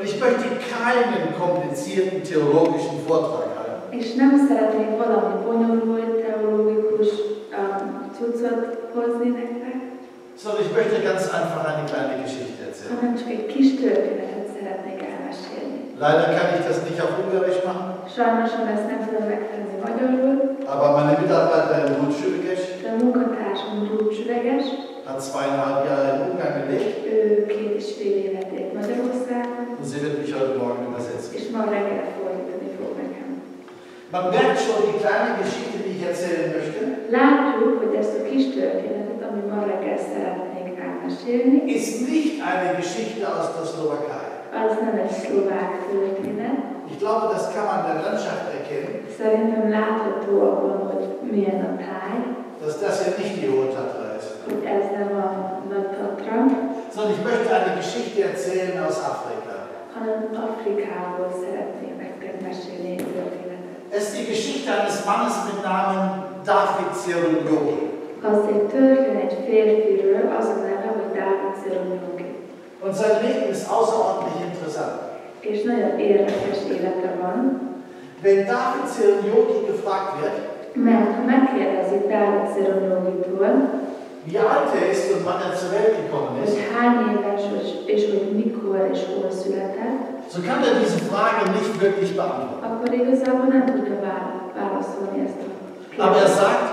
Und ich möchte keinen komplizierten theologischen Vortrag halten. És nem szeretnék valami bonyolult teológikus cuccot hozni nektek, Sondern ich möchte ganz einfach eine kleine Geschichte erzählen. hanem csak egy kis történetet szeretnék elmesélni. Leider kann ich das nicht auf Ungarisch machen, Sajnosan ezt nem tudom megtenni magyarul, aber meine Mitarbeiterin Ruth Schüleges de a munkatársam Ruth Süveges, hat 2,5 Jahre in Ungarn gelebt ő 2,5 évet élt Magyarországon, und sie wird mich heute Morgen übersetzen. és ma reggel fordítani fog nekem. Man merkt schon die kleine Geschichte, die ich erzählen möchte, Látjuk, hogy ezt a kis történetet, ami ma reggel szeretnék elmesélni, ist nicht eine Geschichte aus der Slowakei. az nem egy szlovák történet. Ich glaube, das kann man der Landschaft erkennen, Szerintem látható abban, hogy milyen a táj, dass das hier nicht die Hohe Tatra ist. hogy ez nem a Nagy Tatra, Sondern ich möchte eine Geschichte erzählen aus Afrika. hanem Afrikából szeretnék nektek mesélni egy történetet. Es ist die Geschichte eines Mannes mit Namen David Zerunjogi. Az egy történet egy férfiről, az a neve, hogy Dávid Zerunjogi. Und sein Leben ist außerordentlich interessant. És nagyon érdekes élete van, Wenn David Zerunjogi gefragt wird, mert ha megkérdezik Dávid Zerunjogitól, wie alt er ist und wann er zur Welt gekommen hogy ist, hány éves, és hogy mikor és hol született, so kann er diese Frage nicht wirklich beantworten. akkor igazából nem tudja válaszolni ezt a Aber er kérdést. sagt,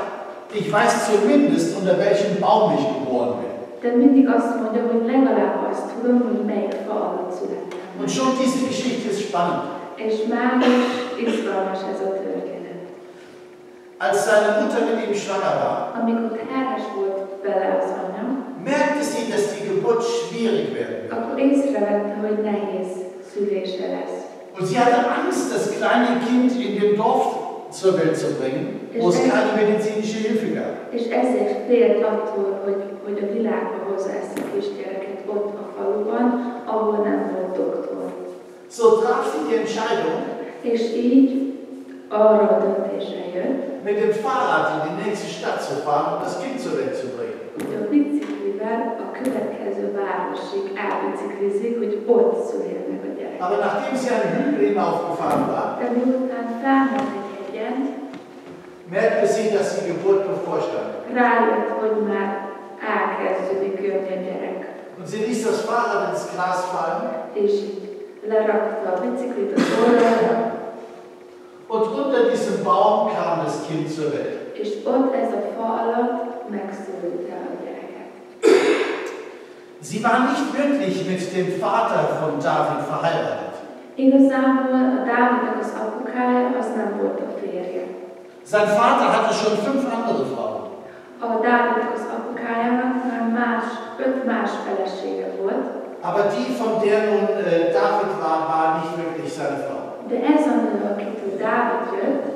ich weiß zumindest, unter welchem Baum ich geboren bin. De mindig azt mondja, hogy legalább azt tudom, hogy melyik fa alatt születtem. Und schon diese Geschichte ist spannend. És már is izgalmas ez a történet. Als seine Mutter mit ihm schwanger war, Amikor terhes volt vele az anya, merkte sie, dass die Geburt schwierig werden wird. akkor észrevette, hogy nehéz szülése lesz. Und sie hatte Angst, das kleine Kind in dem Dorf zur Welt zu bringen, wo es keine medizinische Hilfe gab. És ezért félt attól, hogy a világba hozza ezt a kisgyereket ott a faluban, ahol nem volt doktor. So traf sie die Entscheidung, És így arra a döntésre jött, mit dem Fahrrad in die nächste Stadt zu fahren und das Kind zur Welt zu bringen. hogy a biciklivel a következő városig elbiciklizik, hogy ott szüljen meg a gyerek. Aber nachdem sie einen Hügel hinaufgefahren war, De miután felment egy hegyen, merkte sie, dass die Geburt bevorstand. rájött, hogy már elkezdődik jönni a gyerek. Und sie ließ das Fahrrad ins Gras fallen És így lerakta a biciklit az oldalra, und unter diesem Baum kam das Kind zur Welt. és ott ez a fa alatt megszülötte a gyereket. Sie war nicht wirklich mit dem Vater von David verheiratet. Igazából a Dávidnak az apukája az nem volt a férje. Sein Vater hatte schon 5 andere Frauen. A Dávidnak az apukájának már 5 más felesége volt, Aber die, von der nun David war nicht wirklich seine Frau. de ez a nő, akitől Dávid jött,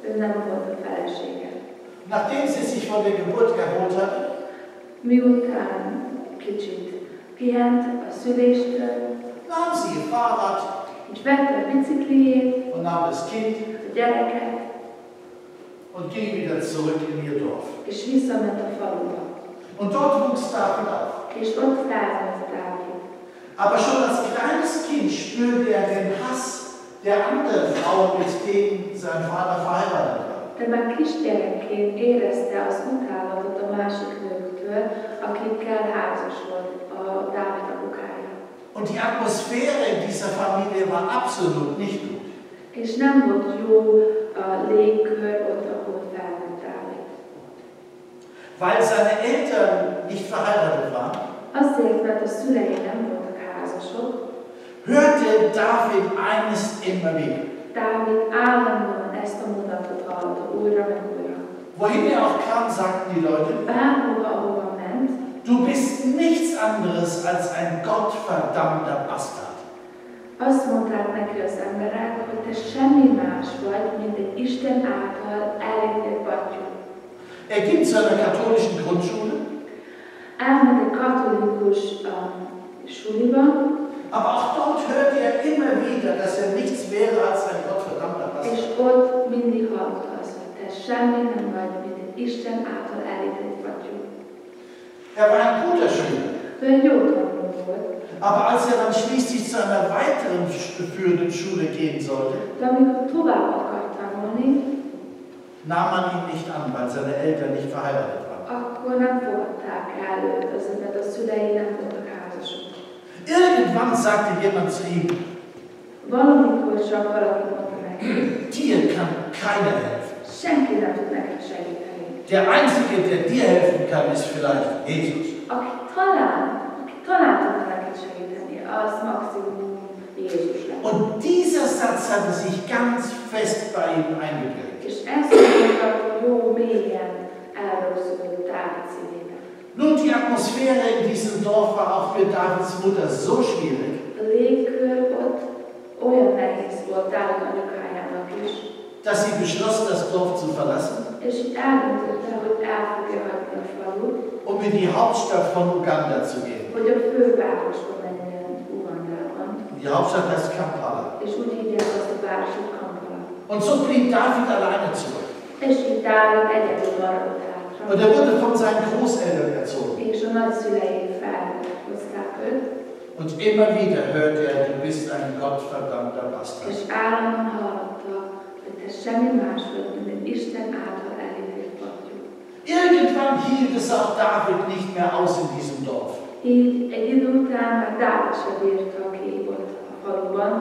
ő nem volt a felesége. Nachdem sie sich von der Geburt erholt hatte, Miután kicsit pihent a szüléstől, nahm sie ihr Fahrrad és vette a bicikliét, und nahm das Kind a gyereket, und ging wieder zurück in ihr Dorf. és visszament a faluba. Und dort wuchs David auf. És ott felnőtt Dávid. Aber schon als kleines Kind spürte er den Hass der anderen Frauen, mit denen sein Vater verheiratet war. De már kisgyerekként érezte az utálatot a másik nőktől, akikkel házas volt a Dávid apukája. Und die Atmosphäre in dieser Familie war absolut nicht gut. És nem volt jó a légkör ott, ahol felnőtt Dávid. Weil seine Eltern nicht verheiratet waren, Azért, mert a szülei nem voltak házasok, hörte David eines immer wieder. Dávid állandóan ezt a mondatot hallotta újra meg újra. Wohin er auch kam, sagten die Leute, Bárhova, ahova ment, du bist nichts anderes als ein gottverdammter Bastard. azt mondták neki az emberek, hogy te semmi más vagy, mint egy Isten által elítélt battyú. Er ging zu einer katholischen Grundschule, Elment egy katolikus suliba, aber auch dort hörte er immer wieder, dass er nichts wäre als ein gottverdammter és Bastard. ott mindig hallotta azt, hogy te semmi nem vagy, mint egy Isten által elítélt battyú. Er war ein guter Schüler, Ő egy jó tanuló volt, aber als er dann schließlich zu einer weiteren führenden Schule gehen sollte, De amikor tovább akart tanulni, nahm man ihn nicht an, weil seine Eltern nicht verheiratet waren. akkor nem fogadták el őt, azért, mert a szülei nem voltak házasok. Irgendwann sagte jemand zu ihm, Valamikor csak valaki mondta neki, dir kann keiner helfen. senki nem tud neked segíteni. Der Einzige, der dir helfen kann, ist vielleicht Jesus. Aki talán tudna neked segíteni, az maximum Jézus lett. Und dieser Satz hatte sich ganz fest bei ihm eingeprägt. És ezt mondta, jó mélyen elrögzült Dávid szívében. Nun, die Atmosphäre in diesem Dorf war auch für Davids Mutter so schwierig, A légkör ott olyan nehéz volt Dávid anyukájának is, dass sie beschloss, das Dorf zu verlassen, és így eldöntötte, hogy el fogja hagyni a falut, um in die Hauptstadt von Uganda zu gehen. hogy a fővárosba menjen Ugandában. Die Hauptstadt heißt Kampala. És úgy hívják azt a városot Kampala. Und so blieb David alleine zurück. És így Dávid egyedül maradott hátra. Und er wurde von seinen Großeltern erzogen. És a nagyszülei felhozták őt, Und immer wieder hörte er, du bist ein gottverdammter Bastard. és állandóan hallotta, hogy te semmi más vagy, mint egy Isten által elítélt papjú. Irgendwann hielt es auch David nicht mehr aus in diesem Dorf. Így egy idő után már Dávid se bírta, aki ott a faluban,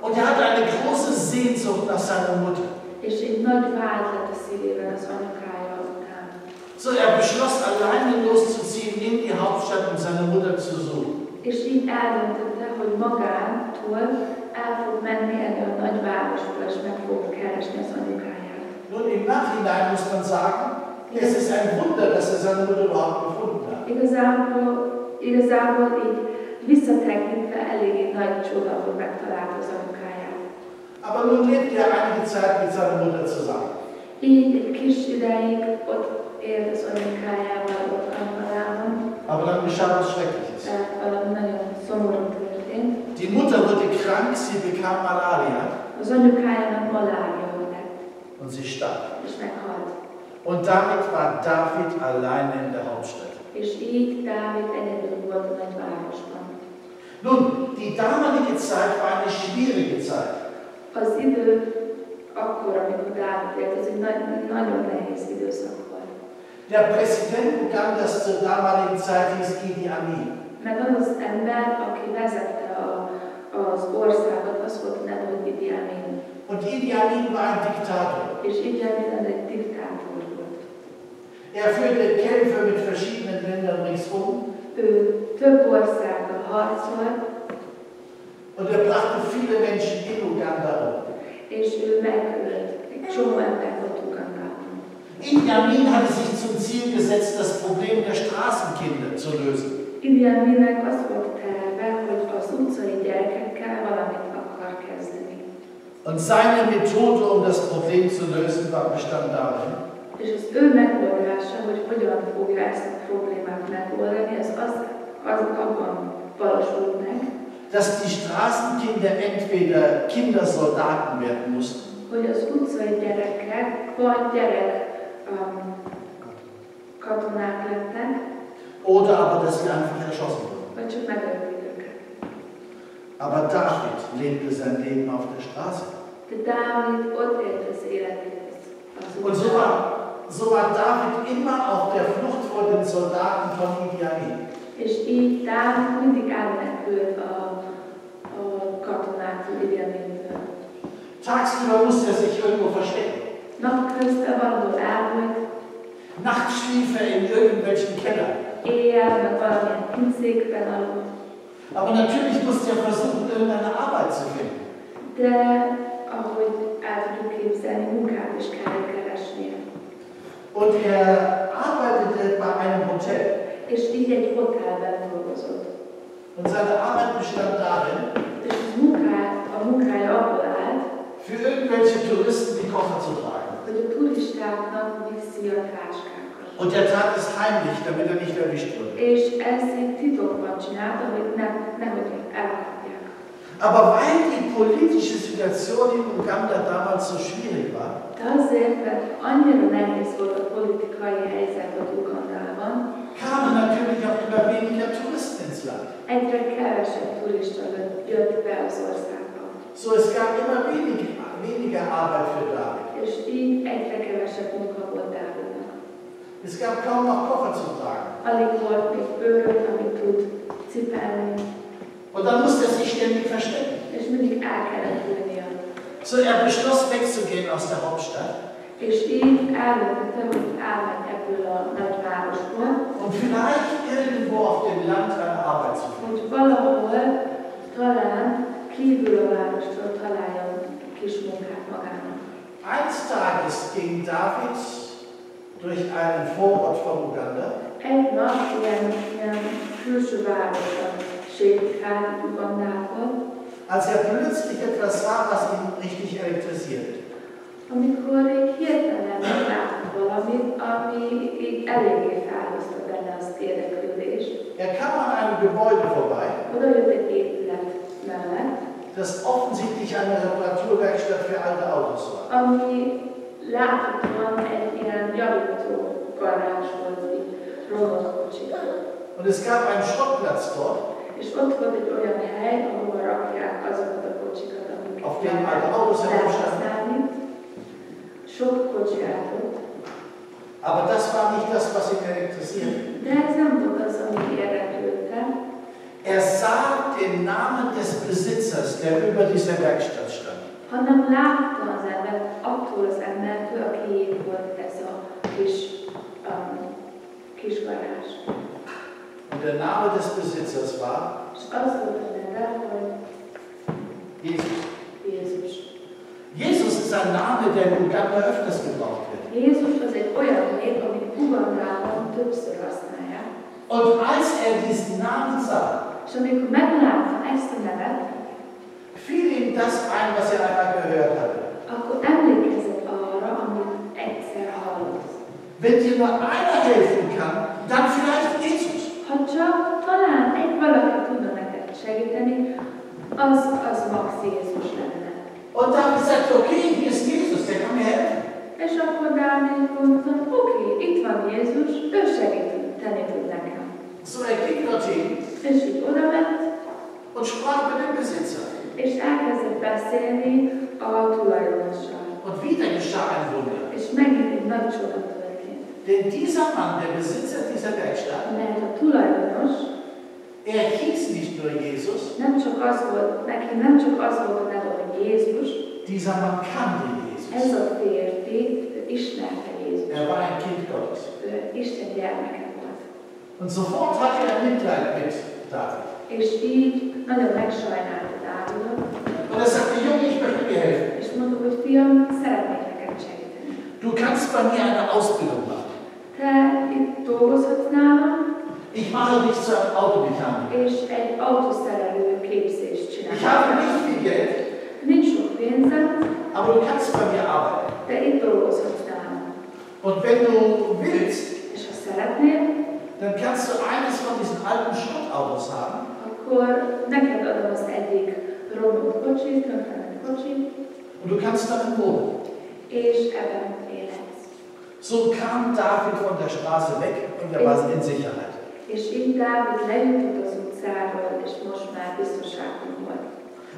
Und er hatte eine große Sehnsucht nach seiner Mutter. és egy nagy vágy lett a szívében az anyukája után. So er beschloss, alleine loszuziehen in die Hauptstadt, um seine Mutter zu suchen. És így eldöntötte, hogy magától el fog menni erre a nagy városba, és meg fog keresni az anyukáját. Nun, im Nachhinein muss man sagen, es ist ein Wunder, dass er seine Mutter überhaupt gefunden hat. Igazából így visszatekintve eléggé nagy csoda, hogy megtalálta az anyukáját. Aber nun lebt er einige Zeit mit seiner Mutter zusammen. Így egy kis ideig ott élt az anyukájával ott Kampalában, Aber dann geschah was Schreckliches. tehát valami nagyon szomorú történt. Die Mutter wurde krank, sie bekam Malaria Az anyukájának malária lett, und sie starb. és meghalt. Und damit war David alleine in der Hauptstadt. És így Dávid egyedül volt a nagy városban. Nun, die damalige Zeit war eine schwierige Zeit. Az idő akkor, amikor Dávid élt, az egy nagyon nehéz időszak volt. Der Präsident Ugandas zur damaligen Zeit hieß Idi Amin. Meg az az ember, aki vezette az országot, az volt neve, hogy Idi Amin. Und Idi Amin war ein Diktator. És Idi Amin egy diktátor volt. Er führte Kämpfe mit verschiedenen Ländern ringsum. Ő több országgal harcolt, Und er brachte viele Menschen in Uganda um. és ő megölt egy csomó embert ott Ugandában. Idi Amin hatte sich zum Ziel gesetzt, das Problem der Straßenkinder zu lösen. Idi Aminnek az volt a terve, hogy az utcai gyerekekkel valamit akar kezdeni. Und seine Methode, um das Problem zu lösen, bestand darin, És az ő megoldása, hogy hogyan fogja ezt a problémát megoldani, az abban valósult meg, dass die Straßenkinder entweder Kindersoldaten werden mussten hogy az utcai gyerekek vagy katonák lettek, oder aber, dass sie einfach erschossen wurden. vagy csak megölték őket. Aber David lebte sein Leben auf der Straße. De Dávid ott élt az életét az Und so war David immer auf der Flucht vor den Soldaten von Idi Amin. És így Dávid mindig elmenekült a katonától, Idi Amintől. Tagsüber musste er sich irgendwo verstecken. Napközben valahol elmúlt, Nachts schlief er in irgendwelchen Kellern. éjjel, meg valamilyen pincékben aludt. Aber natürlich musste er versuchen, irgendeine Arbeit zu finden. De ahogy el tudjuk képzelni, munkát is kell keresnie. Und er arbeitete bei einem Hotel. És így egy hotelben dolgozott. Und seine Arbeit bestand darin, És a munkája abból állt, für irgendwelche Touristen die Koffer zu tragen. hogy a turistáknak viszi a táskákat. Und er tat es heimlich, damit er nicht erwischt wurde. És ezt egy titokban csinálta, hogy nehogy elkapják. Aber weil die politische Situation in Uganda damals so schwierig war, De azért, mert annyira nehéz volt a politikai helyzet az Ugandában, kamen natürlich auch immer weniger Touristen ins Land. egyre kevesebb turista jött be az országba. So, es gab immer weniger Arbeit für David. És így egyre kevesebb munka volt Dávidnak. Es gab kaum noch Koffer zu tragen. Alig volt még bőröt, amit tud cipelni, Und dann musste er sich ständig verstecken. és mindig el kellett ülnie. So, er beschloss wegzugehen aus der Hauptstadt. És így eldöntötte, hogy elmegy ebből a nagyvárosból, Und vielleicht irgendwo auf dem Land eine Arbeit zu finden. hogy valahol talán kívül a várostól találjon kis munkát magának. Eines Tages ging David durch einen Vorort von Uganda. Egy nap ilyen külső városon sétált Ugandából, Als er plötzlich etwas sah, was ihn richtig elektrisierte. amikor így hirtelen látott valamit, ami így eléggé felhozta benne az érdeklődést. Er kam an einem Gebäude vorbei, Oda jött egy épület mellett, das offensichtlich eine Reparaturwerkstatt für alte Autos war. ami láthatóan egy ilyen javító garázs volt, így romlott kocsik. Und es gab einen Schrottplatz dort, És ott volt egy olyan hely, ahol rakják azokat a kocsikat, amiket Auf denen alte Autos lehet herumstanden. használni. Sok kocsi állt ott, aber das war nicht das, was ihn elektrisierte. de ez nem volt az, ami érdeklődte. Er sah den Namen des Besitzers, der über dieser Werkstatt stand. Hanem látta az embert attól az embertől, aki volt ez a kis garázs. Und der Name des Besitzers war És az volt a neve, hogy Jesus. Jézus. Jesus ist ein Name, der in Uganda öfters gebraucht wird. Jézus az egy olyan név, amit Ugandában többször használják. Und als er diesen Namen sah, És amikor meglátta ezt a nevet, fiel ihm das ein, was er einmal gehört hatte. akkor emlékezett arra, amit egyszer hallott. Wenn dir nur einer helfen kann, dann vielleicht Jesus. Ha csak talán egy valaki tudna neked segíteni, az max Jézus lenne. Und David sagte, okay, hier ist Jesus, der kann mir helfen. És akkor Dávid mondta, oké, itt van Jézus, ő segíteni tud nekem. So, er ging dorthin És így odament, und sprach mit dem Besitzer. és elkezdett beszélni a tulajdonossal. Und wieder geschah ein Wunder. És megint egy nagy csoda történt. Denn dieser Mann, der Besitzer dieser Werkstatt, Mert a tulajdonos er hieß nicht nur Jesus, nem csak az volt, neki nem csak az volt a neve, hogy Jézus, dieser Mann kannte ez Jesus. a férfi, ő ismerte Jézus. Er war ein Kind Gottes. Ő Isten gyermeke volt. Und sofort hatte er Mitleid mit David. És így nagyon megsajnálta Dávidot, Und er sagte, Junge, ich möchte dir helfen. és mondta, hogy fiam, szeretnék neked segíteni. Du kannst bei mir eine Ausbildung machen. Te itt dolgozhatsz nálam, Ich mache dich zu einem Automechaniker. és egy autószerelő képzést Ich habe csinálsz. nicht viel Geld, Nincs sok pénzem, aber du kannst bei mir arbeiten. de itt dolgozhatsz nálam. Und wenn du willst, És ha szeretnél, dann kannst du eines von diesen alten Schrottautos haben. akkor neked adom az egyik romlott kocsit, tönkrement kocsit, Und du kannst damit wohnen. és ebben élhetsz. So kam David von der Straße weg und er war in Sicherheit. És így Dávid lejutott az utcáról, és most már biztonságban volt.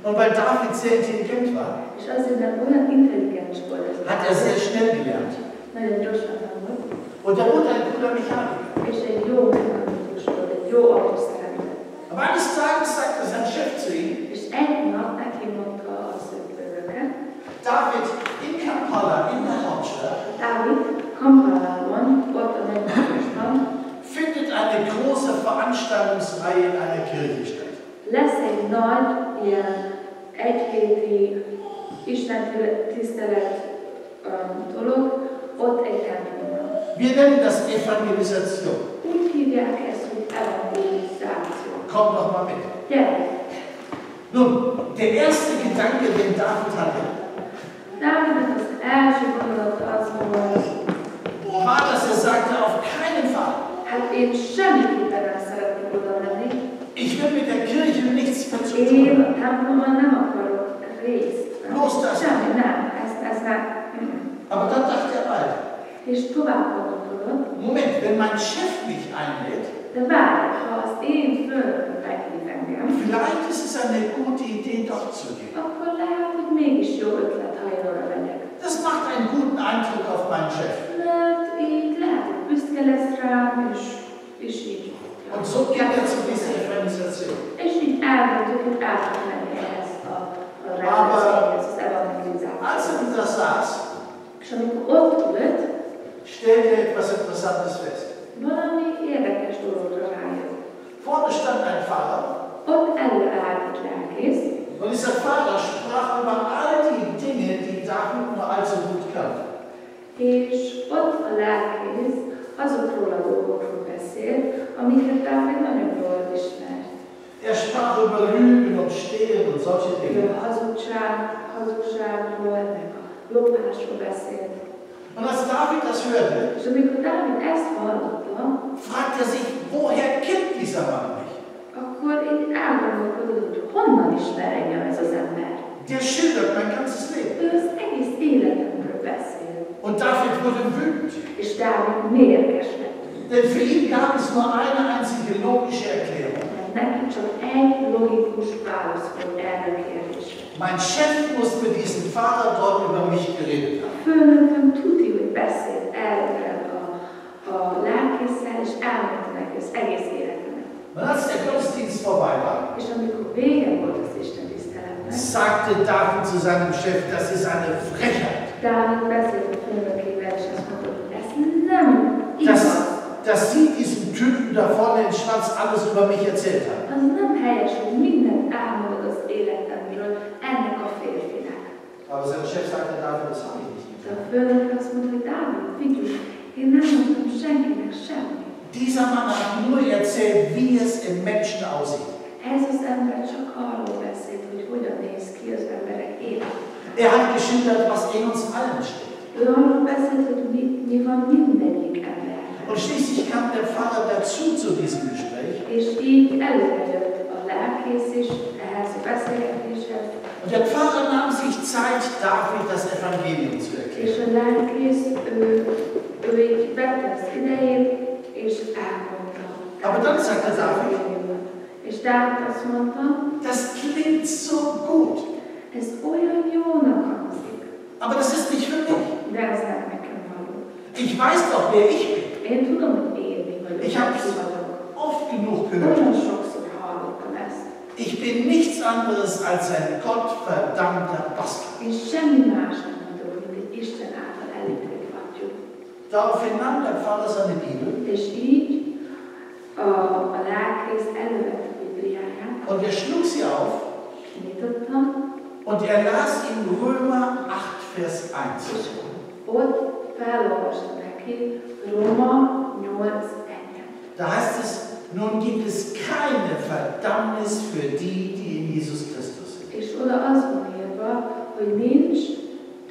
Und weil David sehr intelligent war, És azért, mert olyan intelligens volt ez hat er sehr schnell gelernt. nagyon gyorsan tanult, Und er wurde ein guter Mechaniker. és egy jó mechanikus volt, egy jó autószerelő. Aber eines Tages sagte sein Chef zu ihm, És egy nap neki mondta az ő főnöke, David, in Kampala, in der Hauptstadt, Dávid, Kampalában, ott a nagyvárosban, findet eine große Veranstaltungsreihe in einer Kirche statt. lesz egy nagy, ilyen egyhéti Isten tisztelet dolog, ott egy templomban. Wir nennen das Evangelisation. Úgy hívják ezt, hogy evangelizáció. Komm doch mal mit. Gyere! Nun, der erste Gedanke, den David hatte, Dávidnak az első gondolata az volt, war, dass er sagte, auf keinen Fall. hát én semmiképpen nem szeretnék oda menni, Ich will mit der Kirche nichts mehr zu tun én haben. a templomban nem akarok részt venni. Bloß das. Semmi, nem, ez nem. Aber dann dachte er weiter. És tovább gondolkodott, Moment, wenn mein Chef mich einlädt, de várj, ha az én főnököm meghív engem, vielleicht ist es eine gute Idee, doch zu gehen. akkor lehet, gehen wir zu dieser Evangelisation. És így elmentünk, hogy át fog menni ehhez a rendezvényhez, az evangelizációhoz. Als er da saß, És amikor ott ült, stellte er etwas Interessantes fest. valami érdekes dologra rájött. Vorne stand ein Pfarrer Ott előállt egy lelkész, und dieser Pfarrer sprach über all die Dinge, die David nur allzu gut kannte. és ott a lelkész azokról a dolgokról beszél, amiket Dávid nagyon jól ismer. Er sprach über Lügen und Stehlen und solche Dinge. A hazugságról, meg a lopásról beszélt. Und als David das hörte, És amikor Dávid ezt hallotta, fragt er sich, woher kennt dieser Mann mich? akkor így elgondolkodott, hogy honnan ismer engem ez az ember. Der schildert mein ganzes Leben. Ő az egész életemről beszél. Und David wurde wütend. És Dávid mérges lett. Denn für ihn gab es nur eine einzige logische Erklärung. Mert neki csak egy logikus válasz volt erre a kérdésre. Mein Chef muss mit diesem Pfarrer dort über mich geredet haben. Főnököm tudja, hogy beszélt erről a lelkésszel, és elmondta neki az egész életemet. Und als der Gottesdienst vorbei war, És amikor vége volt az Isten tiszteletnek, sagte David zu seinem Chef, das ist eine Frechheit. Dávid beszélt a főnökével, és azt mondta, hogy ez nem igaz. Dass Sie diesem Typen da vorne in Schwarz alles über mich erzählt haben. Az nem helyes, hogy mindent elmondod az életemről ennek a férfinek. Aber sein Chef sagte, David, das habe ich nicht De a getan. főnök azt mondta, hogy Dávid, figyelj, én nem mondtam senkinek semmit. Dieser Mann hat nur erzählt, wie es im Menschen aussieht. Ez az ember csak arról beszélt, hogy hogyan néz ki az emberek élete. Er hat geschildert, was in uns allen steht. Ő arról beszélt, hogy mi van mindegyik embernek. Und schließlich kam der Pfarrer dazu zu diesem Gespräch. És így előjött a lelkész is ehhez a beszélgetéshez. Und der Pfarrer nahm sich Zeit, David das Evangelium zu És erklären. a lelkész, ő így vette az idejét, és elmondta. Aber dann sagte David, És Dávid azt mondta, das klingt so gut, ez olyan jónak hangzik, aber das ist nicht für mich. de ez nem nekem való. Ich weiß doch, wer ich bin. Én tudom, hogy én mi vagyok, Ich habe ki es vagyok. oft genug gehört. Nagyon sokszor hallottam ezt. Ich bin nichts anderes als ein gottverdammter Bastard. És semmi más nem mondok, mint egy Isten által elítélt vagyok. Daraufhin nahm der Pfarrer seine Bibel És így a lelkész elővette a Bibliáját, und er schlug sie auf kinyitotta, und er las in Römer 8, Vers 1. és ott felolvasta neki Róma 8:1. Da heißt es, nun gibt es keine Verdammnis für die, die in Jesus Christus sind. És oda az van írva, hogy nincs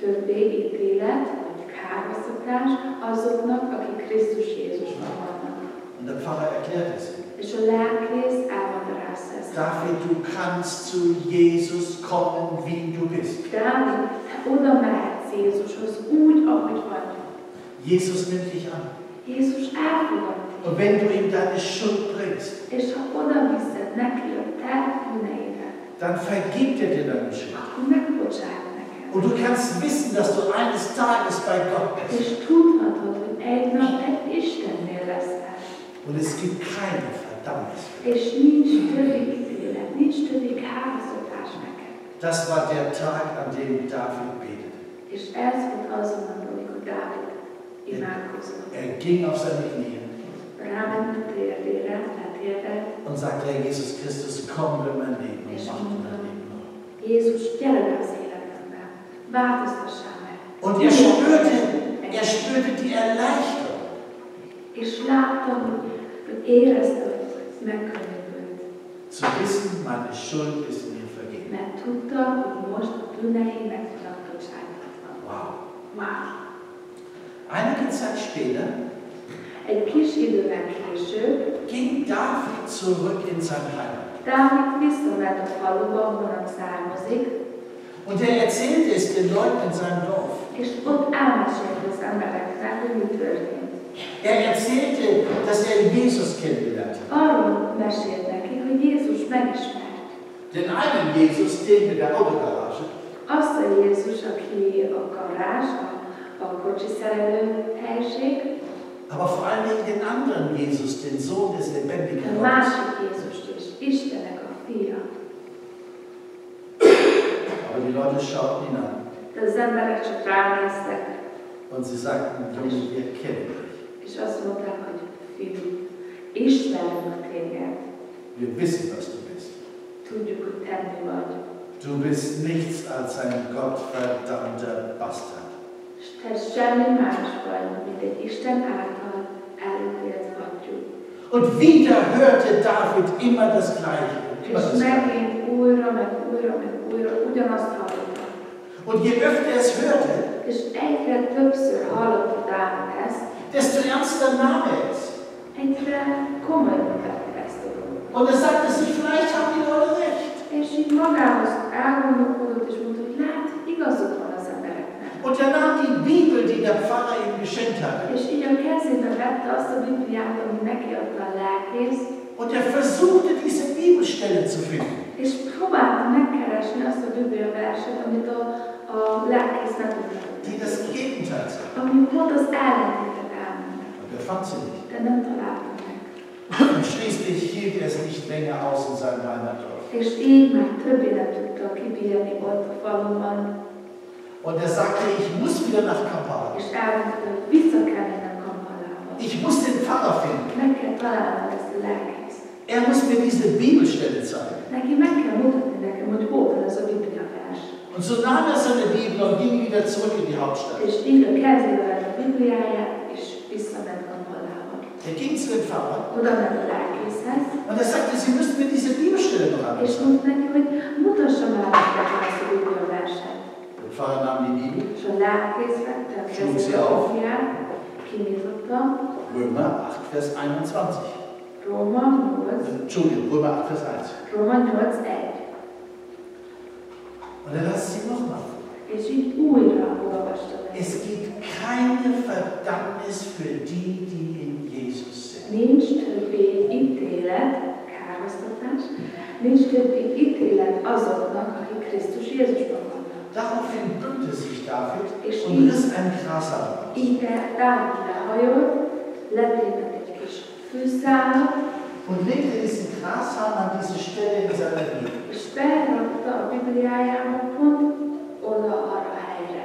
többé ítélet, vagy kárhoztatás azoknak, akik Krisztus Jézusban vannak. Und der Pfarrer erklärt es. És a lelkész elmagyarázta ezt. David, du kannst zu Jesus kommen, wie du bist. Dávid, te oda mehetsz Jézushoz úgy, ahogy vagy. Jesus nimmt dich an. Jézus elfogad Und téged. wenn du ihm deine Schuld bringst, És ha oda viszed neki a te bűneidet, dann vergibt er dir deine Schuld. akkor megbocsát neked. Und du kannst wissen, dass du eines Tages bei Gott bist. És tudhatod, hogy egy nap egy Istennél leszel. Und es gibt keine Verdammnis. És nincs többi ítélet, nincs többi kárhoztatás neked. Das war der Tag, an dem David betete. És ez volt az a nap, amikor Dávid imádkozott. Er ging auf seine Knie Ráment a térdére, letérdelt, und sagte, Herr Jesus Christus, komm in mein Leben und és mach mondta, mein Leben neu. Jézus, gyere be az életembe, változtassál meg. Und er spürte die Erleichterung. És látta, hogy érezte, hogy megkönnyűült. Zu wissen, meine Schuld ist mir vergeben. Mert tudta, hogy most a bűnei meg vannak bocsáthatva. Wow. Wow! Einige Zeit später Egy kis idővel később ging David zurück in sein Heimat. Dávid visszament a faluba, ahonnan származik, Und er erzählte es den Leuten in seinem Dorf. és ott elmesélte az embereknek, hogy mi történt. Er erzählte, dass er Jesus kennengelernt hat. Arról mesélt neki, hogy Jézus megismert. Den einen Jesus, den mit der Autogarage, Azt a Jézus, aki a garázs, a kocsi szerelő helység, aber vor allen Dingen den anderen Jesus, den Sohn des lebendigen A Gottes. másik Jézust is, Istennek a fia. Aber die Leute schauten ihn an De az emberek csak ránéztek, und sie sagten, Junge, wir kennen dich. és azt mondták, hogy fiú, ismerünk téged, Wir wissen, was du bist. tudjuk, hogy te mi vagy. Du bist nichts als ein gottverdammter Bastard. És te semmi más vagy, mint egy Isten által elítélt fattyú. Und wieder hörte David immer das Gleiche. Immer És das Gleiche. megint újra, meg újra ugyanazt hallotta. Und je öfter er es hörte, És egyre többször hallotta Dávid ezt, desto ernster nahm er es. egyre komolyan vette ezt a dolgot. Und er sagte sich, vielleicht haben die Leute recht. És így magához elgondolkodott, és mondta, hogy lát, igazuk van az embereknek. Und er nahm die Bibel, die der Pfarrer ihm geschenkt hatte, És így a kezébe vette azt a Bibliát, ami neki adta a lelkész, und er versuchte, diese Bibelstelle zu finden. és próbálta megkeresni azt a Biblia verset, amit a lelkész nem tudta. Die das Gegenteil sagt. Ami pont az ellentétet elmondta. Und er fand sie nicht. De nem találta meg. Und schließlich hielt er es nicht länger aus in seinem Heimatdorf. És így már többé nem tudta kibírni ott a faluban, Und er sagte, ich muss wieder nach Kampala. és elmondta, hogy vissza kell mennem Kampalába. Ich muss den Pfarrer finden. Meg kell találnom ezt a lelkészt. Er muss mir diese Bibelstelle zeigen. Neki meg kell mutatni nekem, hogy hol van ez a Biblia vers. Und so nahm er seine Bibel und ging wieder zurück in die Hauptstadt. És így a kezébe vett a Bibliáját, és visszament Kampalába. Er ging zu dem Pfarrer Oda ment a lelkészhez, und er sagte, Sie müssen mir diese Bibelstelle noch és anzeigen. mondta neki, hogy mutassa már nekem ezt a Biblia verset. Der Pfarrer nahm die Bibel, És a lelkész vette a kezébe a Bibliát, kinyitotta, Römer 8, Vers 21. Róma 8, Entschuldigung, Römer 8, Vers 1. Róma 8:1. Und er las sie nochmal. És így újra olvasta meg. Es gibt keine Verdammnis für die, die in Jesus sind. Nincs többé ítélet, kárhoztatás, nincs többé ítélet azoknak, akik Krisztus Jézusban vannak. Daraufhin bückte sich David Ich und riss ein Grashalm aus. Így Dávid lehajolt, letépett egy kis fűszálat, Und legte diesen Grashalm an diese Stelle in seiner Bibel. és felrakta a Bibliájába pont oda arra a helyre.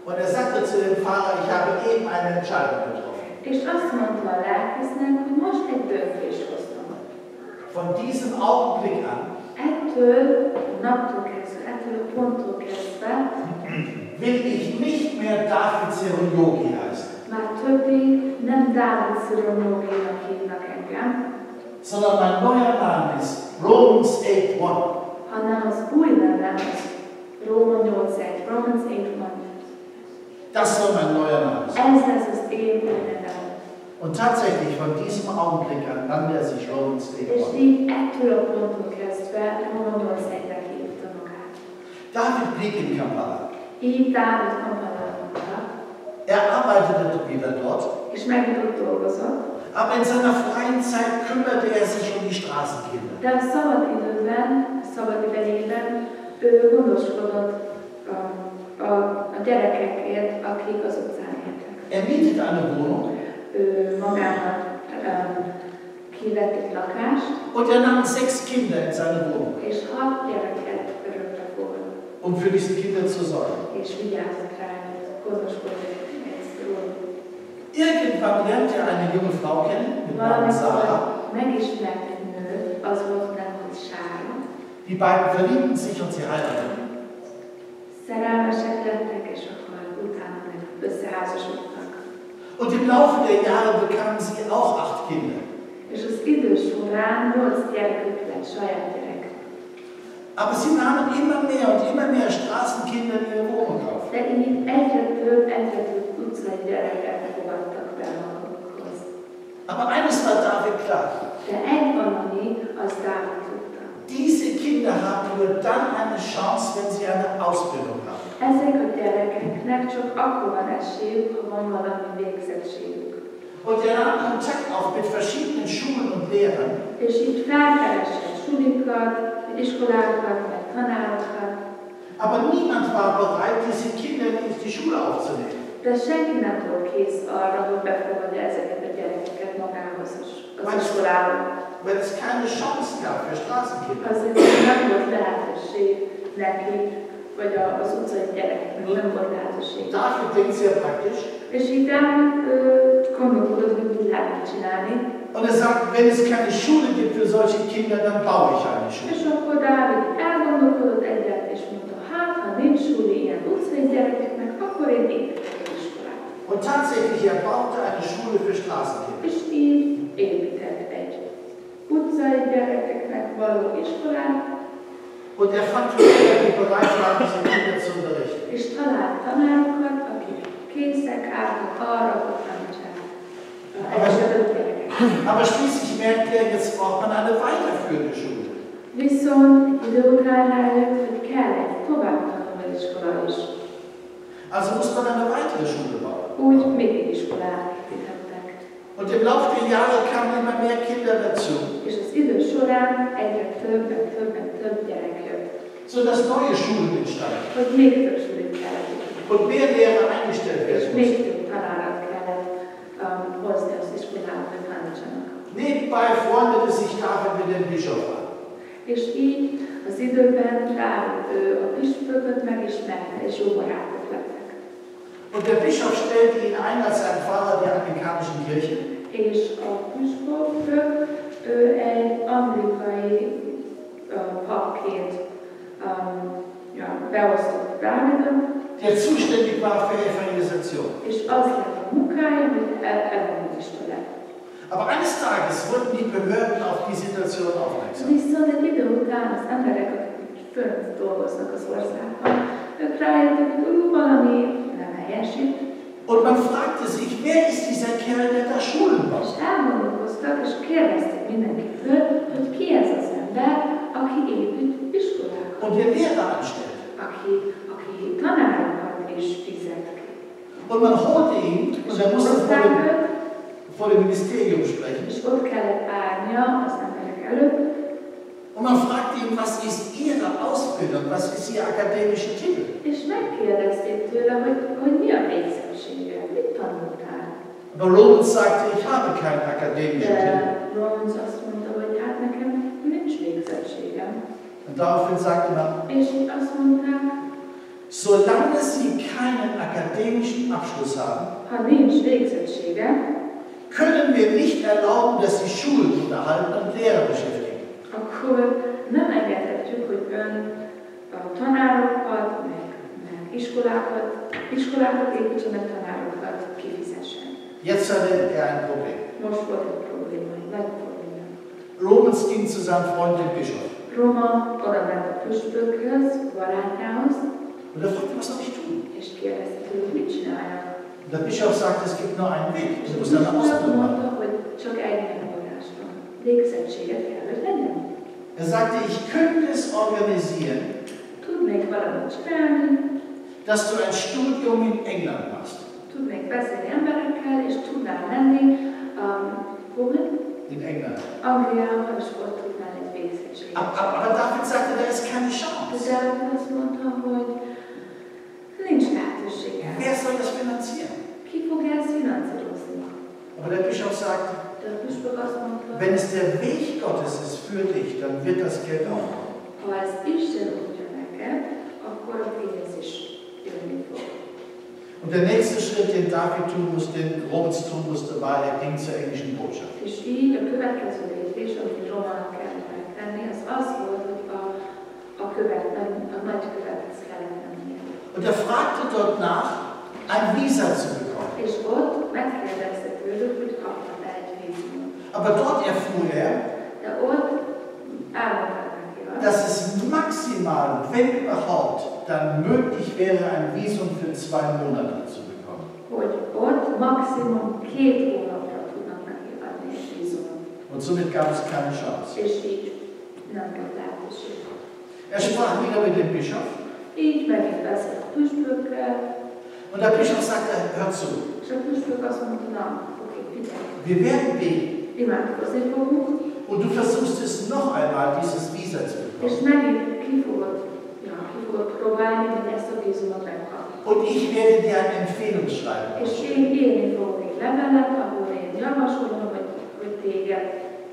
Und er sagte zu dem Pfarrer, ich habe eben eine Entscheidung getroffen. És azt mondta a lelkésznek, hogy most egy döntést hoztam. Von diesem Augenblick an Ettől a naptól kezdve, ettől a ponttól kezdve will ich nicht mehr David Seronjogi heißen, már többé nem Dávid Szironóginak hívnak engem, sondern mein neuer Name ist Romans 8:1. hanem az új nevem az Róma 8:1, Romans 8:1. Das soll mein neuer Name sein. Ez lesz az én új nevem. Und tatsächlich von diesem Augenblick an nannte er sich Romans És 8:1. így ettől a ponttól kezdve Róma 8:1-re hívta magát. David blieb in Kampala. Így Dávid Kampalában maradt, Er arbeitete wieder dort, és megint ott dolgozott, aber in seiner freien Zeit kümmerte er sich um die Straßenkinder. de a szabad időben, a szabad idejében ő gondoskodott a gyerekekért, akik az utcán éltek. Er mietete eine Wohnung Ő magának kivett egy lakást, und er nahm 6 Kinder in seine Wohnung, és 6 gyereket örökre fogott, um für diese Kinder zu sorgen. és vigyázott rájuk, gondoskodott róla. Irgendwann lernte er eine junge Frau kennen mit Namen Sarah. Valamikor megismert egy nőt, az volt nem, hogy Sára. Die beiden verliebten sich und sie heirateten. Szerelmesek lettek, és akkor utána meg összeházasodtak. Und im Laufe der Jahre bekamen sie auch 8 Kinder. És az idő során 8 gyerekük lett, saját gyerek. Aber sie nahmen immer mehr Straßenkinder in ihre Wohnung auf. De így egyre több utcai gyereket fogadtak be magukhoz. Aber eines war David klar. De egy valami, az Dávid tudta. Diese Kinder haben nur dann eine Chance, wenn sie eine Ausbildung haben. Ezek a gyerekeknek csak akkor van esélyük, ha van valami végzettségük. Und er nahm Kontakt auf mit verschiedenen Schulen und Lehrern. És így felkeresett sulikat, iskolákat, meg tanárokat, Aber niemand war bereit, diese Kinder in die Schule aufzunehmen. De senki nem volt kész arra, hogy befogadja ezeket a gyerekeket magához az iskolába. Weil es keine Chance gab für Straßenkinder. Azért nem volt lehetőség neki, vagy az utcai gyerekeknek nem volt lehetőség. David denkt sehr praktisch. És így Dávid gondolkodott, hogy mit lehetne csinálni. Und er sagt, wenn es keine Schule gibt für solche Kinder, dann baue ich eine És Schule. akkor Dávid elgondolkodott egyet, és mondta, hát, ha nincs suli ilyen utcai gyerekeknek, akkor én építek egy iskolát. Und tatsächlich, er baute eine Schule für Straßenkinder. És így épített egy utcai gyerekeknek való iskolát, Und er fand Lehrer, die bereit waren, diese Kinder zu unterrichten. és talált tanárokat, akik készek álltak arra, hogy tanítsák elsődött gyerekeket. Aber schließlich merkte er, jetzt braucht man eine weiterführende Schule. Viszont idő után rájött, hogy kell egy továbbtanuló iskola is. Also muss man eine weitere Schule bauen. Úgy még egy iskolát építettek. Und im Laufe der Jahre kamen immer mehr Kinder dazu, És az idő során egyre több gyerek jött. sodass neue Schulen entstanden Hogy még több sulit kellett építeni. und mehr Lehrer eingestellt És werden még mussten. több tanárat kellett hozni az iskolába, hogy tanítsanak. Nebenbei freundete sich David mit dem Bischof an. És így az időben ő a püspököt megismerte, és jó barátok lettek. Und der Bischof stellte ihn ein als ein Pfarrer der anglikanischen Kirche. És a püspök ő egy anglikai papként beosztott Dávidot, der zuständig war für Evangelisation. és az lett a munkája, hogy evangelista lett. Aber eines Tages wurden die Behörden auf die Situation aufmerksam. Viszont egy idő után az emberek, akik fönt dolgoznak az országban, ők rájöttek, hogy valami nem helyes itt, Und man fragte sich, wer ist dieser Kerl, der da Schulen és baut? elgondolkoztak, és kérdezték mindenkitől, hogy ki ez az ember, aki épít iskolákat, Und der Lehrer anstellt. aki tanárokat is fizet ki. Und man holte ihn und er musste Hozták őt, vor dem Ministerium sprechen. és ott kellett állnia az emberek előtt, Und man fragte ihn, was ist Ihre Ausbildung, was ist Ihr akademischer Titel? és megkérdezték tőle, hogy mi a végzettsége, mit tanultál. Aber Romans sagte, ich habe keinen akademischen Titel. De Romans azt mondta, hogy hát nekem nincs végzettségem. Und daraufhin sagte man, És így azt mondták, solange Sie keinen akademischen Abschluss haben, ha nincs végzettsége, können wir nicht erlauben, dass Sie Schulen unterhalten und Lehrer beschäftigen. akkor nem engedhetjük, hogy ön a tanárokat, meg iskolákat építsen, meg tanárokat kifizessen. Jetzt hatte er ein Problem. Most volt egy probléma, egy nagy probléma. Romans ging zu seinem Freund, dem Bischof. Roma oda ment a püspökhöz, barátjához, Und er fragte, was soll ich tun? és kérdezte tőle, hogy mit csináljak. Und der Bischof sagte, es gibt nur einen Weg. És Du a musst eine püspök Ausbildung mondta, machen. hogy csak egy megoldás van. Végzettséget kell, hogy legyen. Er sagte, ich könnte es organisieren, Tudnék valamit csinálni, dass du ein Studium in England machst. tudnék beszélni emberekkel, és tudnál menni hova? In England. Angliába, és ott tudnál egy végzettséget. Aber David sagte, da ist keine De Chance. Dávid azt mondta, hogy nincs lehetősége. Wer soll das finanzieren? Ki fogja ezt finanszírozni? Aber der Bischof sagt, De a püspök azt mondta, wenn es der Weg Gottes ist für dich, dann wird das Geld auch kommen. ha ez Isten útja neked, akkor a pénz is jönni fog. Und der nächste Schritt, den David tun musste, den Romans tun musste, war, er ging zur englischen Botschaft. És így a következő lépés, amit Romának kellett megtenni, az volt, hogy a nagykövethez kellett mennie. Und er fragte dort nach, ein Visa zu bekommen. És ott megkérdezte tőlük, hogy kaphat-e egy vízumot. Aber dort erfuhr er, De ott elmondták neki azt, dass es maximal, wenn überhaupt, dann möglich wäre, ein Visum für 2 Monate zu bekommen. hogy ott maximum 2 hónapra tudnak neki adni egy vízumot. Und somit gab es keine Chance. És így nem volt lehetőség. Er sprach wieder mit dem Bischof Így megint beszélt a püspökkel, und der Bischof sagte, hör zu, és a püspök azt mondta, na, oké, figyelj, wir werden beten imádkozni fogunk, und du versuchst es noch einmal, dieses Visa zu és bekommen. megint ki fogod próbálni, hogy ezt a vízumot megkapni. und ich werde dir ein Empfehlungsschreiben És ausstellen. én írni fogok egy levelet, ahol én javasolom, hogy téged,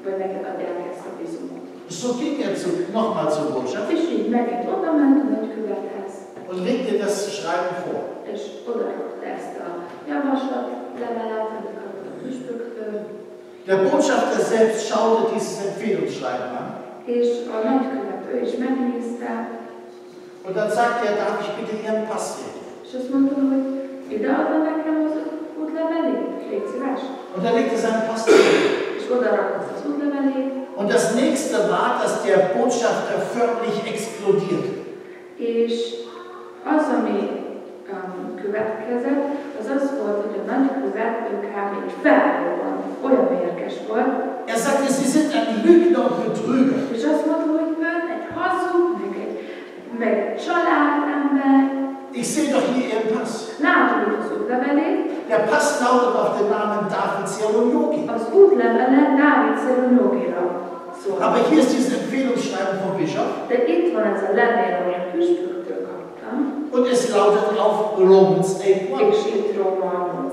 vagy neked adják ezt a bizonyot. So ging er nochmal zur Botschaft És így megint oda ment a nagykövethez, und legte das Schreiben vor. és oda rakta ezt a javaslat levelet, amit kapott a püspöktől, Der Botschafter selbst schaute dieses Empfehlungsschreiben an és a nagykövet ő is megnézte, und dann sagte er, darf ich bitte Ihren Pass sehen? és azt mondta, hogy ideadna nekem az útlevelét, légy szíves. Und er legte seinen Pass hin. És oda rakott az útlevelét, Und das nächste war, dass der Botschafter förmlich explodierte. és az, ami következett, az az volt, hogy a nagykövet ő kb. Így felrobbant, olyan mérges volt. Er sagte, Sie sind ein Lügner und Betrüger. És azt mondta, hogy ön egy hazug, meg egy családember. Ich sehe doch hier Ihren Pass. Látom itt az útlevelét. Der Pass lautet auf den Namen David Seronjogi. Az útlevele Dávid Seronjogira szól. Aber hier ist dieses Empfehlungsschreiben vom Bischof De itt van ez a levél, amit a püspöktől kaptam. und es lautet auf Romans 8:1. És itt Róma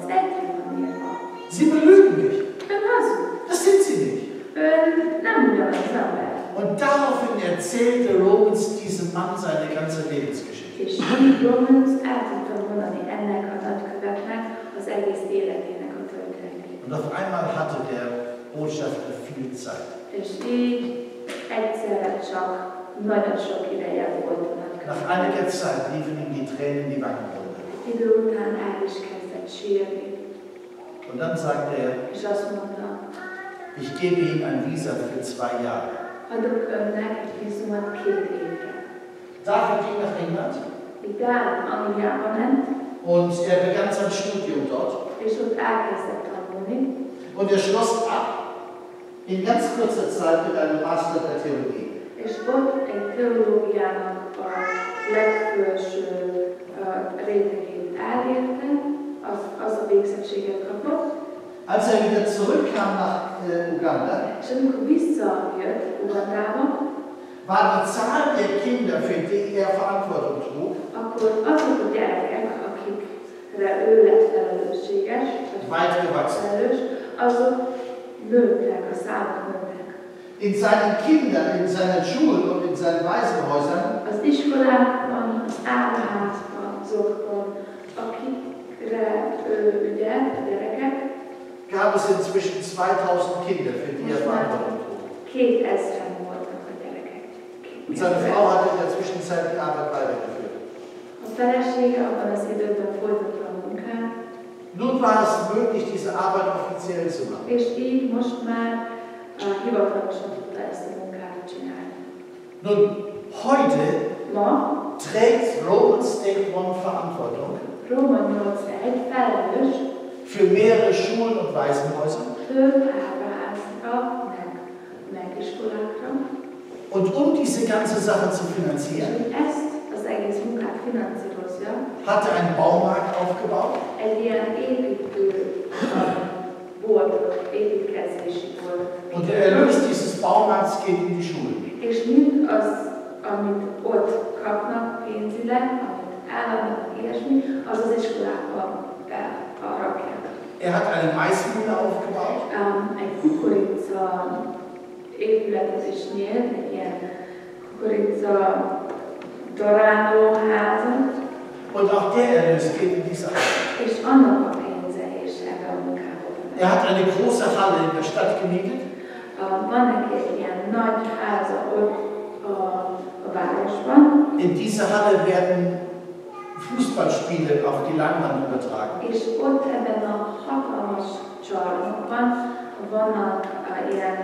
8:1 van írva. Sie belügen mich. Ön hazug. Das sind Sie nicht. Ön nem ugyanaz ember. Und daraufhin erzählte Romans diesem Mann seine ganze Lebensgeschichte. És így Romans el tudtam mondani ennek a nagykövetnek az egész életének a történetét. Und auf einmal hatte der Botschafter viel Zeit. És így egyszerre csak nagyon sok ideje volt a nagykövetnek. Nach einiger Zeit liefen ihm die Tränen die Wangen runter. Idő után el is kezdett sírni, Und dann sagte er, és azt mondta, ich gebe ihm ein Visa für 2 Jahre. adok önnek egy vízumot 2 évre. David ging nach England Így Dávid Angliába ment, und er begann sein Studium dort. és ott elkezdett tanulni, Und er schloss ab in ganz kurzer Zeit mit einem Master der Theologie. és ott egy teológiának a legfelső rétegét elérte, az a végzettséget kapott, Als er wieder zurückkam nach Uganda, és amikor visszajött Ugandába, war die Zahl der Kinder, für die er Verantwortung trug, akkor azok a gyerekek, akikre ő lett felelősséges, weit gewachsen. felelős, azok nőttek, a számok nőttek. In seinen Kindern, in seinen Schulen und in seinen Waisenhäusern Az iskolákban, az államházban, azokban, akikre ő ügyelt, a gyerekek, gab es inzwischen 2000 Kinder, für die er Verantwortung trug. 2000 voltak a gyerekek. Und seine Frau hat in der Zwischenzeit die Arbeit weitergeführt. A felesége abban az időben folytatta a munkát, Nun war es möglich, diese Arbeit offiziell zu machen. és így most már hivatalosan tudta ezt a munkát csinálni. Nun, heute Ma trägt Romans 8:1 Verantwortung Róma 8:1 felelős für mehrere Schulen und Waisenhäuser. több ábraházra, meg iskolákra, Und um diese ganze Sache zu és finanzieren, hogy ezt az egész munkát finanszírozza, hat er einen Baumarkt aufgebaut egy ilyen építő volt, építkezési volt. und der Erlös dieses Baumarkts geht in die Schulen. És mind az, amit ott kapnak pénzileg, amit államnak, ilyesmi, az az iskolákban rakják. Er hat eine Maismühle aufgebaut Egy kukorica épületet is nyílt, egy ilyen kukorica darálóházat, und auch der Erlös geht in diese Arbeit. és annak a pénze is ebbe a munkába. Er hat eine große Halle in der Stadt gemietet Van neki egy ilyen nagy háza ott a városban, In diese Halle werden Fußballspiele auf die Leinwand übertragen. és ott ebben a hatalmas csarnokban vannak ilyen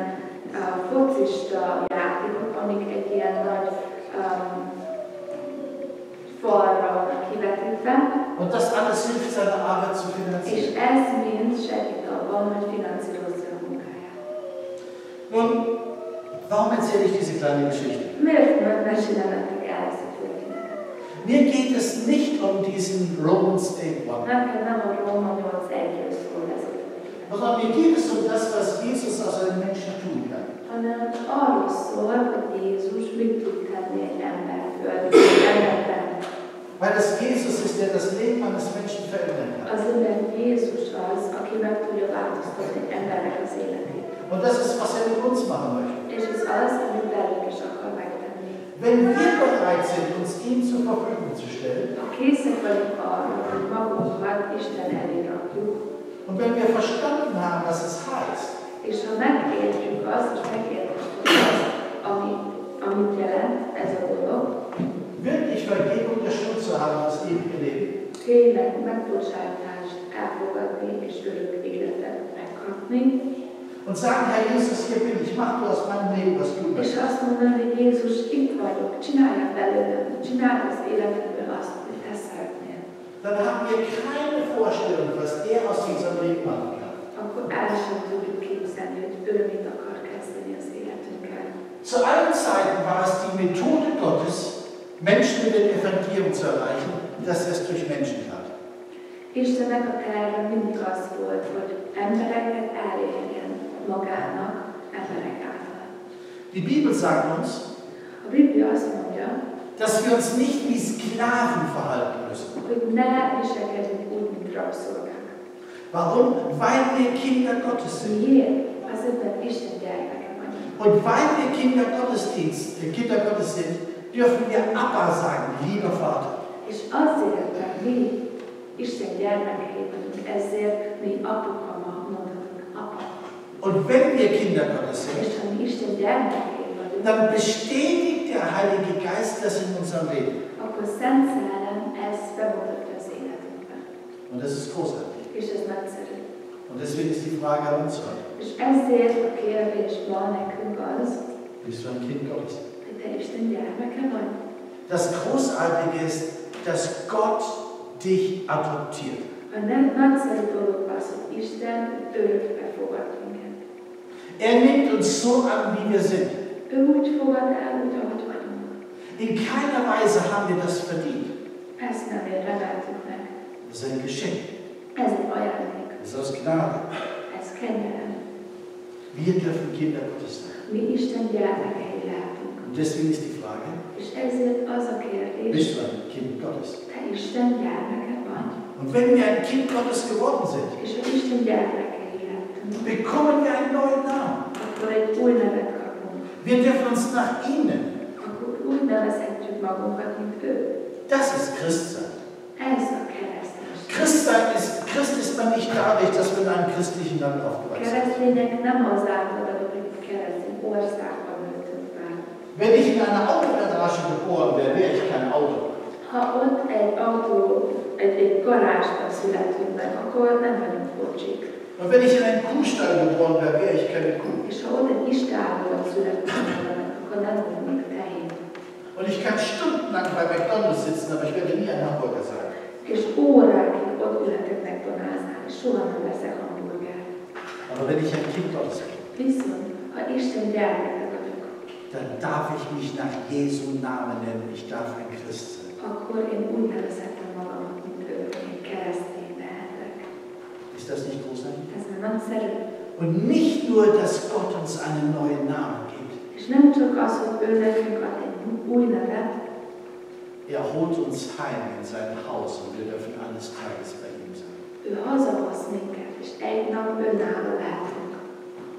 focista játékok, amik egy ilyen nagy falra kivetítve, Und das alles hilft, seine Arbeit zu és finanzieren. ez mind segít abban, hogy finanszírozza a munkáját. Nun, warum erzähle ich diese kleine Geschichte? Miért mesélem nektek el ezt a történetet? Mir geht es nicht um diesen Romans 8:1, Nekem nem a Róma 8:1-ről szól ez a történet, sondern mir geht es um das, was Jesus aus einem Menschen tun kann. hanem arról szól, hogy Jézus mit tud tenni egy emberből, egy emberben. Weil das Jesus ist, der das Leben eines Menschen verändern kann. Az ember Jézus az, aki meg tudja változtatni embernek az életét. Und das ist, was er mit uns machen möchte. És ez az, amit velük is akar megtenni. Wenn wir bereit sind, uns ihm zur Verfügung zu stellen, Ha készek vagyunk arra, hogy magunkat Isten elé rakjuk, und wenn wir verstanden haben, was es heißt, és ha megértjük azt, és megértjük azt, amit jelent ez a dolog, wirklich Vergebung der Schuld zu haben, das ewige Leben, tényleg megbocsátást elfogadni és örök életet megkapni, und sagen, Herr Jesus, hier bin ich, mach du aus meinem Leben, was du és möchtest. azt mondani, hogy Jézus, itt vagyok, csináljad belőlem, csináld az életemből azt, hogy te szeretnél. Dann haben wir keine Vorstellung, was er aus unserem Leben machen kann. Akkor el sem tudjuk képzelni, hogy ő mit akar kezdeni az életünkkel. Zu allen Zeiten war es die Methode Gottes, Menschen mit dem Evangelium zu erreichen, dass er es durch Menschen tat. Istennek a terve mindig az volt, hogy embereket elérjen magának, emberek által. Die Bibel sagt uns, A Biblia azt mondja, dass wir uns nicht wie Sklaven verhalten müssen. hogy ne viselkedjünk úgy, mint rabszolgák. Warum? Weil wir Kinder Gottes sind. Miért? Azért, mert Isten gyermeke vagyunk. Und weil wir Kinder Gottes sind, dürfen wir Abba sagen, lieber Vater. És azért, mert mi Isten gyermekei vagyunk, ezért mi apuka mondhatunk, apa. Und wenn wir Kinder Gottes És sind, ha mi Isten gyermekei vagyunk, dann bestätigt der Heilige Geist das in unserem Leben. akkor Szent Szellem ezt bemutatja az életünkben. Und das ist großartig. És ez nagyszerű. Und deswegen ist die Frage an uns heute. És ezért a kérdés ma nekünk az, Bist du ein Kind Gottes? hogy te Isten gyermeke vagy. Das Großartige ist, dass Gott dich adoptiert. A nagyszerű dolog az, hogy Isten örökbe fogad minket. Er nimmt uns so an, wie wir sind. Ő úgy fogad el, úgy, ahogy vagyunk. In keiner Weise haben wir das verdient. Ezt nem érdemeltük meg. Das ist ein Geschenk. Ez egy ajándék. Das ist aus Gnade. Ez kegyelem. Wir dürfen Kinder Gottes sein. Mi Isten gyermekei lehetünk. Und deswegen ist die Frage, És ezért az a kérdés, bist du ein Kind Gottes? te Isten gyermeke vagy. Und wenn wir ein Kind Gottes geworden sind, És ha Isten gyermekei lehetünk, bekommen wir einen neuen Namen. akkor egy új nevet kapunk. Wir dürfen uns nach ihm nennen. Akkor úgy nevezhetjük magunkat, mint ő. Das ist Christsein. Ez a kereszténység. Christ ist man nicht dadurch, dass wir in einem christlichen Land aufgewachsen sind. Keresztények nem azáltal vagyok, hogy keresztény országban nőttünk fel. Wenn ich in einer Autogarage geboren wäre, wäre ich kein Auto. Ha ott egy garázsban születünk meg, akkor nem vagyunk kocsik. Und wenn ich in einen Kuhstall geboren wäre, wäre ich keine Kuh. És ha ott egy istálban születünk meg, akkor nem vagyunk tehén. Und ich kann stundenlang bei McDonald's sitzen, aber ich werde nie ein Hamburger sein. És órákig ott ülhetek McDonald'snál, és soha nem leszek hamburger. Aber wenn ich ein Kind Gottes bin, Viszont, ha Isten gyermeke vagyok, dann darf ich mich nach Jesu Namen nennen. Ich darf ein Christ sein. akkor én úgy nevezhetem magamat, mint ő, én keresztény lehetek. Ist das nicht großartig? Ez már nagyszerű. Und nicht nur, dass Gott uns einen neuen Namen gibt. És nem csak az, hogy ő nekünk ad egy új nevet, Er holt uns heim in sein Haus und wir dürfen eines Tages bei ihm sein. ő hazahoz minket, és egy nap önálló lehetünk.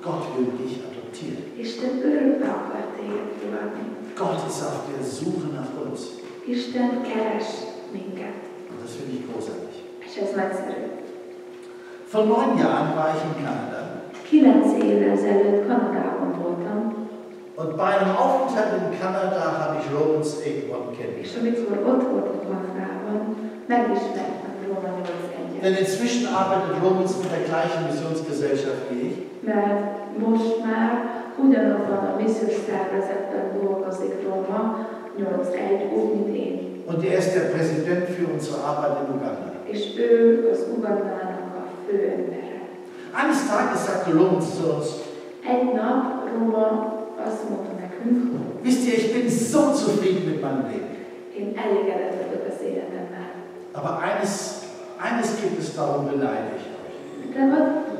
Gott will dich adoptieren. Isten örökbe akar téged fogadni. Gott ist auf der Suche nach uns. Isten keres minket. Und das finde ich großartig. És ez nagyszerű. Vor 9 Jahren war ich in Kanada. 9 évvel ezelőtt Kanadában voltam, Und bei einem Aufenthalt in Kanada habe ich Romans 8:1 és kennengelernt. amikor ott voltam Kanadában, megismertem Róma 8:1-et. Denn inzwischen arbeitet Romans mit der gleichen Missionsgesellschaft wie ich. Mert most már ugyanabban a missziós szervezetben dolgozik Róma 8:1, úgy, mint én. Und er ist der Präsident für unsere Arbeit in Uganda. És ő az Ugandának a főembere. Eines Tages sagte Romans zu uns, Egy nap Róma azt mondta nekünk, wisst ihr, ich bin so zufrieden mit meinem Leben. én elégedett vagyok az életemmel. Aber eines gibt es, darum beneide ich euch. De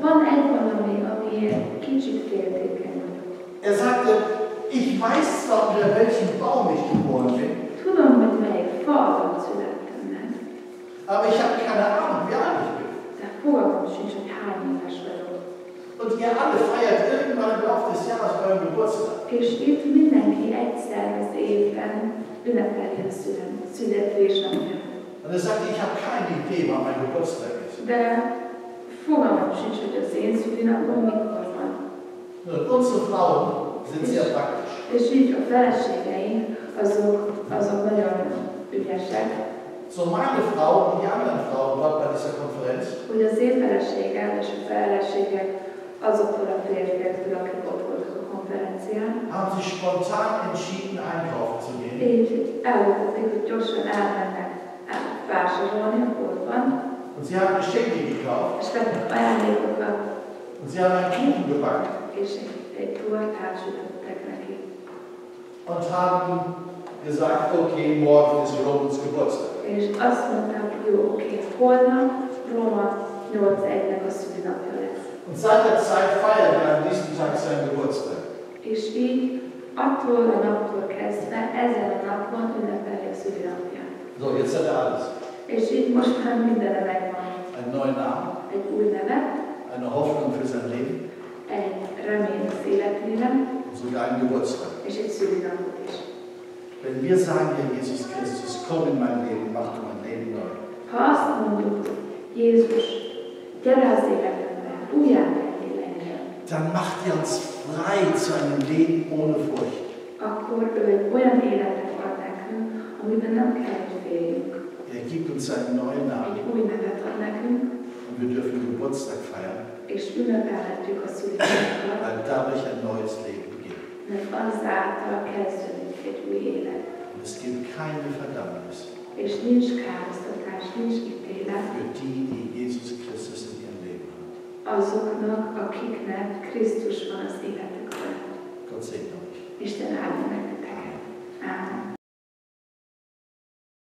van egy valami, amiért kicsit féltékeny vagyok. Er sagte, ich weiß zwar, unter welchem Baum ich geboren bin, Tudom, hogy melyik falban születtem meg, Aber ich habe keine Ahnung, wie alt ich bin. De fogalmam sincs, hogy hány éves vagyok. Und ihr alle feiert irgendwann im Laufe des Jahres euren Geburtstag. És itt mindenki egyszer az évben ünnepeli a születésnapját. Und er sagt, ich habe keine Idee, wann mein Geburtstag ist. De fogalmam sincs, hogy az én szülinapom mikor van. Und unsere Frauen sind sehr praktisch. És így a feleségeink, azok nagyon ügyesek. So meine Frau und die anderen Frauen dort bei dieser Konferenz, Hogy az én feleségem és a feleségek azoktól a férfiaktól, akik ott voltak a konferencián, haben sich spontan entschieden, einkaufen zu gehen. így eldöntötték, hogy gyorsan elmennek vásárolni a boltban, Und sie haben Geschenke gekauft. és vettek ajándékokat, Und sie haben einen Kuchen gebacken. és egy tortát sütöttek neki. Und haben gesagt, okay, morgen ist Romans Geburtstag. És azt mondták, hogy jó, oké, holnap Róma 8-1-nek a szülinapja lesz. Und seit der Zeit feiert er an diesem Tag seinen Geburtstag. És így attól a naptól kezdve ezen a napon ünnepeli a szülinapját. So, jetzt hat er alles. És így most már mindenre megvan. Einen neuen Namen, Egy új nevet, eine Hoffnung für sein Leben egy remény az életében, und sogar einen Geburtstag. és egy szülinapot is. Wenn wir sagen, Herr Jesus Christus, komm in mein Leben, mach du mein Leben neu, Ha azt mondjuk, Jézus, gyere az életembe, újjá tegyél engem, dann macht er uns frei zu einem Leben ohne Furcht. akkor ő egy olyan életet ad nekünk, amiben nem kell, hogy féljünk. Er gibt uns einen neuen Namen Egy új nevet ad nekünk, und wir dürfen Geburtstag feiern, és ünnepelhetjük a szülinapokat, weil dadurch ein neues Leben beginnt. mert azáltal kezdődik egy új élet. Und es gibt keine Verdammnis És nincs károsztatás, nincs ítélet für die, die Jesus Christus in ihrem Leben haben. azoknak, akiknek Krisztus van az életükben. Gott segne euch. Isten áldja